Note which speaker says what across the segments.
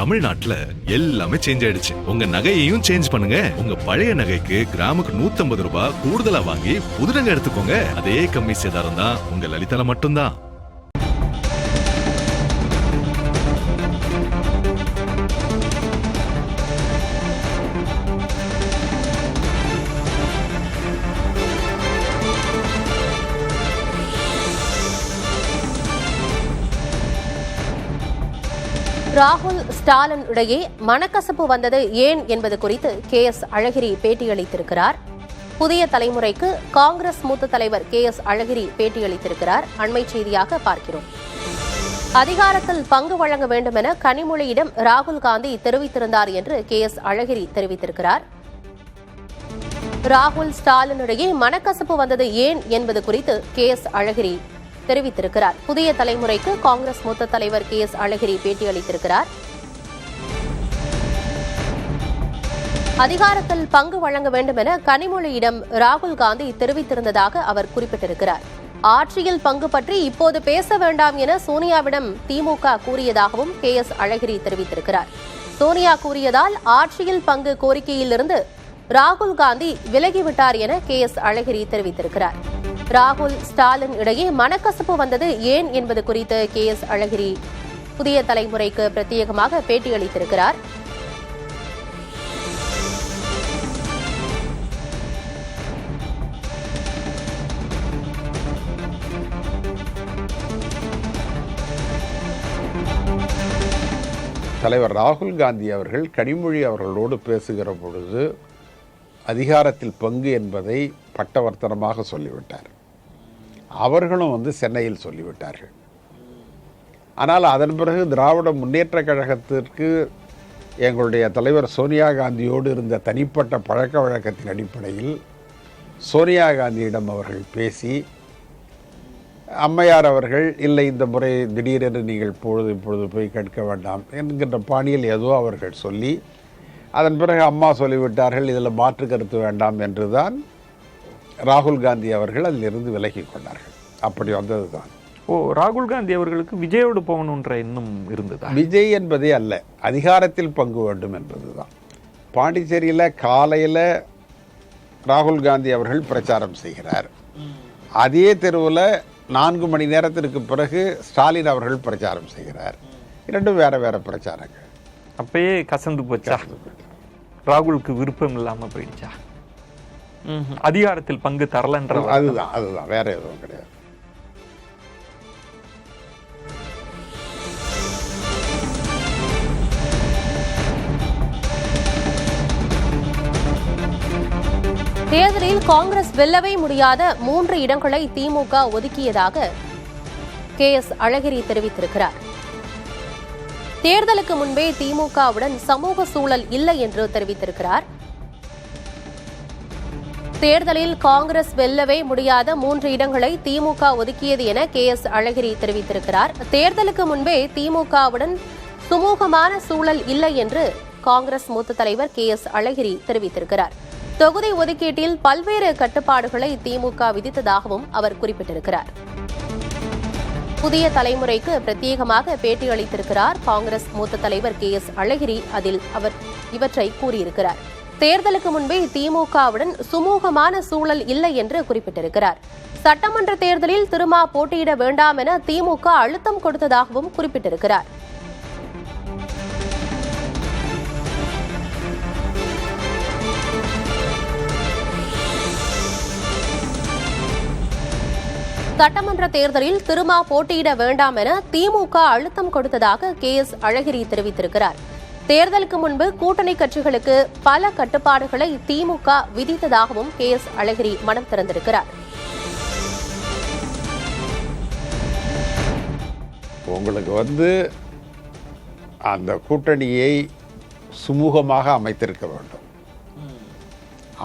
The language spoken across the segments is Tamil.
Speaker 1: தமிழ்நாட்டுல எல்லாமே சேஞ்ச் ஆயிடுச்சு. உங்க நகையையும் சேஞ்ச் பண்ணுங்க. உங்க பழைய நகைக்கு கிராமுக்கு 150 ரூபாய் கூடுதலா வாங்கி புது நகை எடுத்துக்கோங்க. அதே கம்மி சேதாரம் தான் உங்க லலிதால மட்டும்தான்.
Speaker 2: ராகுல் ஸ்டாலின் இடையே மனக்கசப்பு வந்தது ஏன் என்பது குறித்து KS அழகிரி பேட்டியளித்திருக்கிறார். புதிய தலைமுறைக்கு காங்கிரஸ் மூத்த தலைவர் KS அழகிரி பேட்டியளித்திருக்கிறார். அண்மை செய்தியாக பார்க்கிறோம். அதிகாரத்தில் பங்கு வழங்க வேண்டும் என கனிமொழியிடம் ராகுல் காந்தி தெரிவித்திருந்தார் என்று KS அழகிரி தெரிவித்திருக்கிறார். ராகுல் ஸ்டாலின் இடையே மனக்கசப்பு வந்தது ஏன் என்பது குறித்து KS அழகிரி தெரிவித்திருக்கிறார். புதிய தலைமுறைக்கு காங்கிரஸ் மூத்த தலைவர் KS அழகிரி பேட்டியளித்திருக்கிறார். அதிகாரத்தில் பங்கு வழங்க வேண்டும் என கனிமொழியிடம் ராகுல் காந்தி தெரிவித்திருந்ததாக அவர் குறிப்பிட்டிருக்கிறார். ஆட்சியில் பங்கு பற்றி இப்போது பேச வேண்டாம் என சோனியாவிடம் திமுக கூறியதாகவும் KS அழகிரி தெரிவித்திருக்கிறார். சோனியா கூறியதால் ஆட்சியில் பங்கு கோரிக்கையிலிருந்து ராகுல் காந்தி விலகிவிட்டார் என KS அழகிரி தெரிவித்திருக்கிறார். ராகுல் ஸ்டாலின் இடையே மனக்கசப்பு வந்தது ஏன் என்பது குறித்து KS அழகிரி புதிய தலைமுறைக்கு பிரத்யேகமாக பேட்டியளித்திருக்கிறார்.
Speaker 3: தலைவர் ராகுல் காந்தி அவர்கள் கனிமொழி அவர்களோடு பேசுகிற பொழுது அதிகாரத்தில் பங்கு என்பதை பட்டவர்த்தனமாக சொல்லிவிட்டார். அவர்களும் சென்னையில் சொல்லிவிட்டார்கள். ஆனால் அதன் பிறகு திராவிட முன்னேற்ற கழகத்திற்கு எங்களுடைய தலைவர் சோனியா காந்தியோடு இருந்த தனிப்பட்ட பழக்க வழக்கத்தின் அடிப்படையில் சோனியா காந்தியிடம் அவர்கள் பேசி, அம்மையார் அவர்கள் இல்லை இந்த முறை திடீரென்று நீங்கள் இப்பொழுது போய் கேட்க வேண்டாம் என்கின்ற பாணியில் ஏதோ அவர்கள் சொல்லி, அதன் பிறகு அம்மா சொல்லிவிட்டார்கள் இதில் மாற்று கருத்து வேண்டாம் என்றுதான் ராகுல் காந்தி அவர்கள் அதிலிருந்து விலகி கொண்டார்கள். அப்படி வந்தது தான்.
Speaker 4: ராகுல் காந்தி அவர்களுக்கு விஜயோடு போகணுன்ற எண்ணம் இருந்ததா?
Speaker 3: விஜய் என்பதே அல்ல, அதிகாரத்தில் பங்கு வேண்டும் என்பதுதான். பாண்டிச்சேரியில் காலையில் ராகுல் காந்தி அவர்கள் பிரச்சாரம் செய்கிறார். அதே தெருவில் 4 மணி நேரத்திற்கு பிறகு ஸ்டாலின் அவர்கள் பிரச்சாரம் செய்கிறார். இரண்டும் வேற வேற பிரச்சாரங்கள்.
Speaker 4: அப்பயே கசந்து போச்சா? ராகுலுக்கு விருப்பம் இல்லாமல் போயிடுச்சா? அதிகாரத்தில் பங்கு தரலன்ற
Speaker 3: அதுதான் வேற எதுவும் கிடையாது.
Speaker 2: தேர்தலில் காங்கிரஸ் வெல்லவே முடியாத 3 இடங்களை திமுக ஒதுக்கியதாக KS அழகிரி தெரிவித்திருக்கிறார். தேர்தலுக்கு முன்பே திமுகவுடன் சமூக சூழல் இல்லை என்று தெரிவித்திருக்கிறார். தேர்தலில் காங்கிரஸ் வெல்லவே முடியாத 3 இடங்களை திமுக ஒதுக்கியது என KS அழகிரி தெரிவித்திருக்கிறார். தேர்தலுக்கு முன்பே திமுகவுடன் சுமூகமான சூழல் இல்லை என்று காங்கிரஸ் மூத்த தலைவர் KS அழகிரி தெரிவித்திருக்கிறார். தொகுதி ஒதுக்கீட்டில் பல்வேறு கட்டுப்பாடுகளை திமுக விதித்ததாகவும் அவர் குறிப்பிட்டிருக்கிறார். புதிய தலைமுறைக்கு பிரத்யேகமாக பேட்டியளித்திருக்கிறார் காங்கிரஸ் மூத்த தலைவர் KS அழகிரி. அதில் அவர் இவற்றை கூறியிருக்கிறார். தேர்தலுக்கு முன்பே திமுகவுடன் சுமூகமான சூழல் இல்லை என்று குறிப்பிட்டிருக்கிறார். சட்டமன்ற தேர்தலில் திருமா போட்டியிட வேண்டாம் என திமுக அழுத்தம் கொடுத்ததாகவும் குறிப்பிட்டிருக்கிறார். சட்டமன்ற தேர்தலில் திருமா போட்டியிட வேண்டாம் என திமுக அழுத்தம் கொடுத்ததாக KS அழகிரி தெரிவித்திருக்கிறார். தேர்தலுக்கு முன்பு கூட்டணி கட்சிகளுக்கு பல கட்டுப்பாடுகளை திமுக விதித்ததாகவும் KS அழகிரி மனம் திறந்திருக்கிறார்.
Speaker 3: உங்களுக்கு அந்த கூட்டணியை சுமூகமாக அமைத்திருக்க வேண்டும்.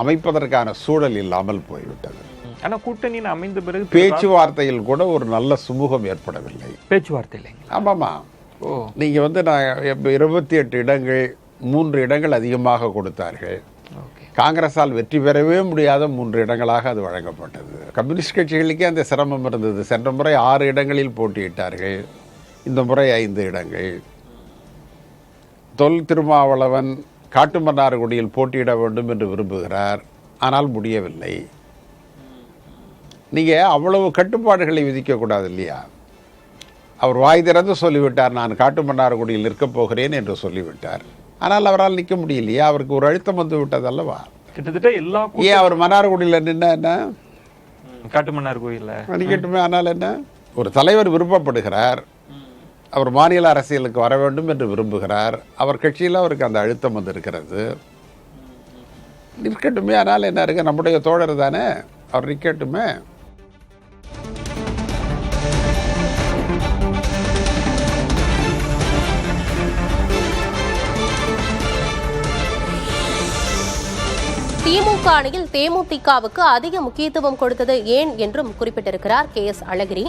Speaker 3: அமைப்பதற்கான சூழல் இல்லாமல் போய்விட்டது.
Speaker 4: ஆனா கூட்டணியின் அமைந்த பிறகு
Speaker 3: பேச்சுவார்த்தையில் கூட ஒரு நல்ல சுமூகம் ஏற்படவில்லை.
Speaker 4: பேச்சுவார்த்தை இல்லை.
Speaker 3: ஆமாமா. நீங்க நான் 28 இடங்கள் 3 இடங்கள் அதிகமாக கொடுத்தார்கள். காங்கிரஸால் வெற்றி பெறவே முடியாத 3 இடங்களாக அது வழங்கப்பட்டது. கம்யூனிஸ்ட் கட்சிகளுக்கே அந்த சிரமம் இருந்தது. சென்ற முறை 6 இடங்களில் போட்டியிட்டார்கள், இந்த முறை 5 இடங்கள். தொல் திருமாவளவன் காட்டுமன்னார்குடியில் போட்டியிட வேண்டும் என்று விரும்புகிறார். ஆனால் முடியவில்லை. நீங்கள் அவ்வளவு கட்டுப்பாடுகளை விதிக்கக்கூடாது இல்லையா? அவர் வாய் திறந்து சொல்லிவிட்டார், நான் காட்டுமன்னார்குடியில் நிற்கப் போகிறேன் என்று சொல்லிவிட்டார். ஆனால் அவரால் நிற்க முடியலையா? அவருக்கு ஒரு அழுத்தம் வந்து விட்டது அல்லவா?
Speaker 4: கிட்டத்தட்ட எல்லா
Speaker 3: ஏன் அவர் மன்னார்குடியில் நின்னா என்ன,
Speaker 4: காட்டுமன்னார் கோயிலில்
Speaker 3: நிற்கட்டுமே. ஆனால் என்ன, ஒரு தலைவர் விருப்பப்படுகிறார், அவர் மாநில அரசியலுக்கு வர வேண்டும் என்று விரும்புகிறார், அவர் கட்சியில் அவருக்கு அந்த அழுத்தம் வந்து இருக்கிறது, நிற்கட்டுமே. ஆனால் என்ன இருக்கு, நம்முடைய தோழர் தானே, அவர் நிற்கட்டுமே.
Speaker 2: திமுக அணியில் தேமுதிகவுக்கு அதிக முக்கியத்துவம் கொடுத்தது ஏன் என்றும் குறிப்பிட்டிருக்கிறார் KS அழகிரி.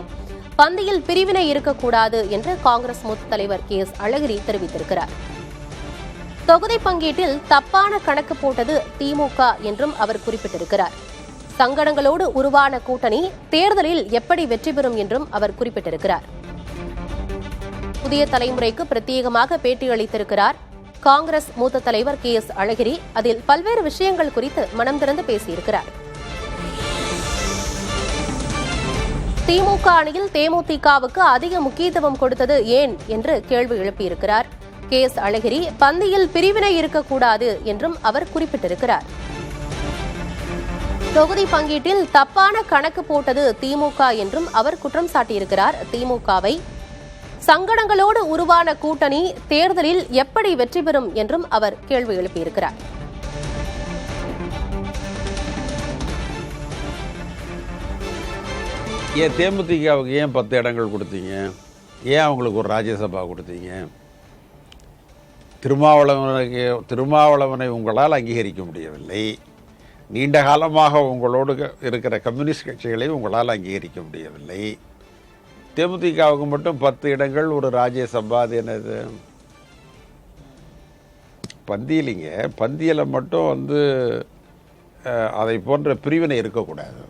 Speaker 2: பந்தியில் பிரிவினை இருக்கக்கூடாது என்று காங்கிரஸ் மூத்த தலைவர் KS அழகிரி தெரிவித்திருக்கிறார். தொகுதி பங்கீட்டில் தப்பான கணக்கு போட்டது திமுக என்றும் அவர் குறிப்பிட்டிருக்கிறார். சங்கடங்களோடு உருவான கூட்டணி தேர்தலில் எப்படி வெற்றி பெறும் என்றும் அவர் குறிப்பிட்டிருக்கிறார். புதிய தலைமுறைக்கு பிரத்யேகமாக பேட்டியளித்திருக்கிறார் காங்கிரஸ் மூத்த தலைவர் KS அழகிரி. அதில் பல்வேறு விஷயங்கள் குறித்து மனம் திறந்து பேசியிருக்கிறார். திமுக அணியில் தேமுதிகவுக்கு அதிக முக்கியத்துவம் கொடுத்தது ஏன் என்று கேள்வி எழுப்பியிருக்கிறார் KS அழகிரி. பந்தியில் பிரிவினை இருக்கக்கூடாது என்றும் அவர் குறிப்பிட்டிருக்கிறார். தொகுதி பங்கீட்டில் தப்பான கணக்கு போட்டது திமுக என்றும் அவர் குற்றம் சாட்டியிருக்கிறார். திமுகவை சங்கடங்களோடு உருவான கூட்டணி தேர்தலில் எப்படி வெற்றி பெறும் என்றும் அவர் கேள்வி எழுப்பியிருக்கிறார்.
Speaker 3: ஏன் தேமுதிகவுக்கு ஏன் 10 இடங்கள் கொடுத்தீங்க? ஏன் அவங்களுக்கு ஒரு ராஜ்யசபா கொடுத்தீங்க? திருமாவளவனை உங்களால் அங்கீகரிக்க முடியவில்லை. நீண்ட காலமாக உங்களோடு இருக்கிற கம்யூனிஸ்ட் கட்சிகளை உங்களால் அங்கீகரிக்க முடியவில்லை. தேமுதிகவுக்கு மட்டும் 10 இடங்கள், ஒரு ராஜ்யசபா. அது என்னது பந்தியிலிங்க? பந்தியில் மட்டும் வந்து அதை போன்ற பிரிவினை இருக்கக்கூடாது.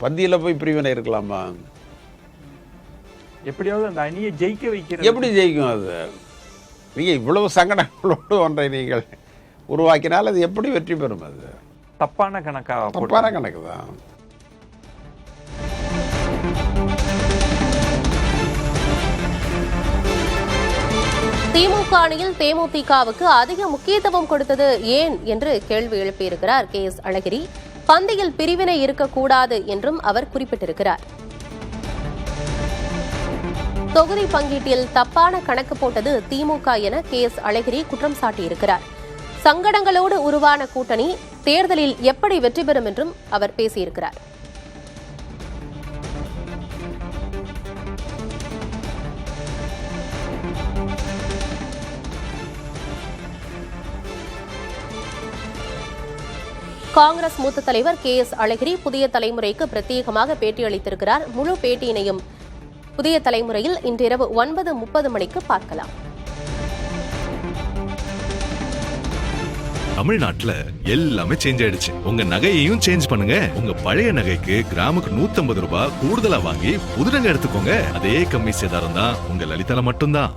Speaker 3: பந்தியில் போய் பிரிவினை இருக்கலாமா?
Speaker 4: எப்படியாவது அந்த அணியை ஜெயிக்க வைக்கிறது.
Speaker 3: எப்படி ஜெயிக்கும் அது? நீங்கள் இவ்வளவு சங்கடங்களோடு ஒன்றை நீங்கள் உருவாக்கினால் அது எப்படி வெற்றி பெறும்? அது
Speaker 4: தப்பான
Speaker 3: கணக்கு தான்.
Speaker 2: திமுக அணியில் தேமுதிகவுக்கு அதிக முக்கியத்துவம் கொடுத்தது ஏன் என்று கேள்வி எழுப்பியிருக்கிறார் KS அழகிரி. பந்தியில் பிரிவினை இருக்கக்கூடாது என்றும் அவர் குறிப்பிட்டிருக்கிறார். தொகுதி பங்கீட்டில் தப்பான கணக்கு போட்டது திமுக என KS அழகிரி குற்றம் சாட்டியிருக்கிறார். சங்கடங்களோடு உருவான கூட்டணி தேர்தலில் எப்படி வெற்றி பெறும் என்றும் அவர் பேசியிருக்கிறார். காங்கிரஸ் மூத்த தலைவர் KS அழகிரி புதிய தலைமுறைக்கு பிரத்யேகமாக பேட்டியளித்திருக்கிறார். முழு பேட்டியினையும் புதிய தலைமுறையில் இன்றிரவு 9:30 மணிக்கு பார்க்கலாம்.
Speaker 1: தமிழ்நாட்டுல எல்லாமே சேஞ்ச் ஆயிடுச்சு. உங்க நகையையும் சேஞ்ச் பண்ணுங்க. உங்க பழைய நகைக்கு கிராமுக்கு 150 ரூபாய் கூடுதலா வாங்கி புது நகை எடுத்துக்கோங்க. அதே கம்மி சேதாரம் தான் உங்க லலிதால மட்டும்தான்.